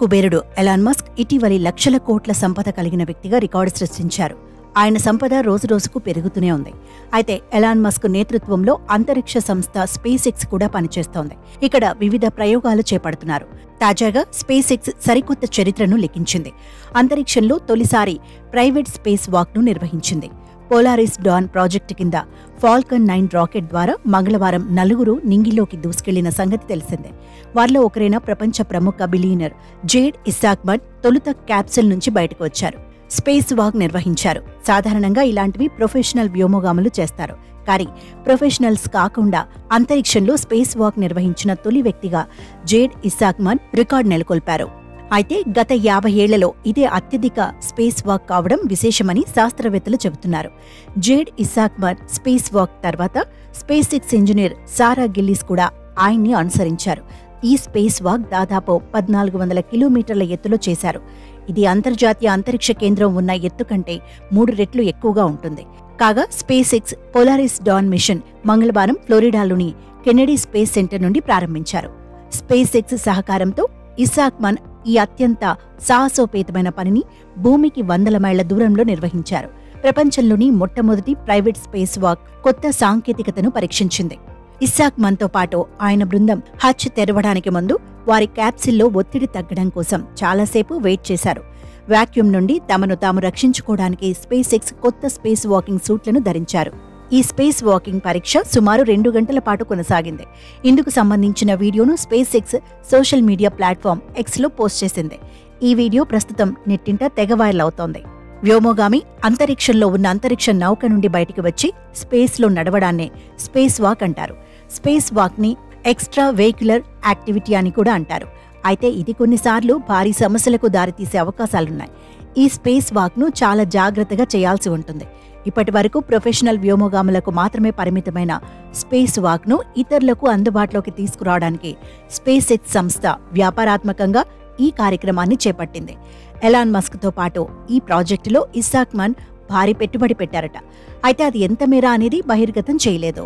కుబేరుడు Elon Musk ఇటీవలి లక్షల కోట్ల సంపద కలిగిన వ్యక్తిగా రికార్డు సృష్టించారు. ఆయన సంపద రోజురోజుకు పెరుగుతూనే ఉంది. అయితే ఎలాన్ మస్క్ నేతృత్వంలో అంతరిక్ష సంస్థ స్పేస్ ఎక్స్ కూడా పనిచేస్తోంది. ఇక్కడ వివిధ ప్రయోగాలు చేపడుతున్నారు. తాజాగా స్పేస్ ఎక్స్ సరికొత్త చరిత్రను లిఖించింది. అంతరిక్షంలో తొలిసారి ప్రైవేట్ స్పేస్ వాక్ను నిర్వహించింది. పోలారిస్ డాన్ ప్రాజెక్టు కింద ఫాల్కన్ 9 రాకెట్ ద్వారా మంగళవారం 4 నింగిలోకి దూసుకెళ్లిన సంగతి తెలిసిందే. వారిలో ఒకరైన ప్రపంచ ప్రముఖ బిలియనర్ జేడ్ ఇస్సాక్మన్ తొలుత క్యాప్సూల్ నుంచి బయటకు వచ్చారు. స్పేస్ వాక్ నిర్వహించారు. సాధారణంగా ఇలాంటివి ప్రొఫెషనల్ వ్యోమగాములు చేస్తారు. కానీ ప్రొఫెషనల్స్ కాకుండా అంతరిక్షంలో స్పేస్ వాక్ నిర్వహించిన తొలి వ్యక్తిగా జేడ్ ఇస్సాక్మన్ రికార్డు నెలకొల్పారు. అయితే గత 50 ఏళ్లలో ఇదే అత్యధిక స్పేస్ వాక్ కావడం విశేషమని శాస్త్రవేత్తలు చెబుతున్నారు. జేడ్ ఇస్సాక్మన్ స్పేస్ వాక్ తర్వాత స్పేస్ ఎక్స్ ఇంజనీర్ సారా గిల్లిస్ కూడా ఆయన్ని అనుసరించారు. ఈ స్పేస్ వాక్ దాదాపు 1400 కిలోమీటర్ల ఎత్తులో చేశారు. ఇది అంతర్జాతీయ అంతరిక్ష కేంద్రం ఉన్న ఎత్తు కంటే 3 రెట్లు ఎక్కువగా ఉంటుంది. కాగా SpaceX Polaris Dawn mission మంగళవారం ఫ్లోరిడాలోని కెనెడీ స్పేస్ సెంటర్ నుండి ప్రారంభించారు. స్పేస్ ఎక్స్ సహకారంతో ఇస్సాక్మన్ ఈ అత్యంత సాహసోపేతమైన పనిని భూమికి 100 మైళ్ల దూరంలో నిర్వహించారు. ప్రపంచంలోని మొట్టమొదటి ప్రైవేట్ స్పేస్ వాక్ కొత్త సాంకేతికతను పరీక్షించింది. ఇస్సాక్మన్తో పాటు ఆయన బృందం హచ్ తెరవడానికి ముందు వారి క్యాప్సిల్లో ఒత్తిడి తగ్గడం కోసం చాలాసేపు వెయిట్ చేశారు. వాక్యూమ్ నుండి తమను తాము రక్షించుకోవడానికి స్పేస్ ఎక్స్ కొత్త స్పేస్ వాకింగ్ సూట్లను ధరించారు. ఈ స్పేస్ వాకింగ్ పరీక్ష సుమారు 2 గంటల పాటు కొనసాగింది. ఇందుకు సంబంధించిన వీడియోను SpaceX social media platform ఎక్స్లో పోస్ట్ చేసింది. ఈ వీడియో ప్రస్తుతం నెట్టింట తెగ వైరల్ అవుతోంది. వ్యోమగామి అంతరిక్షంలో ఉన్న అంతరిక్ష నౌక నుండి బయటికి వచ్చి స్పేస్లో నడవడాన్నే స్పేస్ వాక్ అంటారు. స్పేస్ వాక్ని ఎక్స్ట్రా వెహిక్యులర్ యాక్టివిటీ అని కూడా అంటారు. అయితే ఇది కొన్నిసార్లు భారీ సమస్యలకు దారితీసే అవకాశాలున్నాయి. ఈ స్పేస్ వాక్ను చాలా జాగ్రత్తగా చేయాల్సి ఉంటుంది. ఇప్పటి వరకు ప్రొఫెషనల్ వ్యోమగాములకు మాత్రమే పరిమితమైన స్పేస్ వాక్ను ఇతరులకు అందుబాటులోకి తీసుకురావడానికి స్పేస్ ఎక్స్ సంస్థ వ్యాపారాత్మకంగా ఈ కార్యక్రమాన్ని చేపట్టింది. ఎలాన్ మస్క్తో పాటు ఈ ప్రాజెక్టులో ఇస్సాక్మన్ భారీ పెట్టుబడి పెట్టారట. అయితే అది ఎంత మేర అనేది బహిర్గతం చేయలేదు.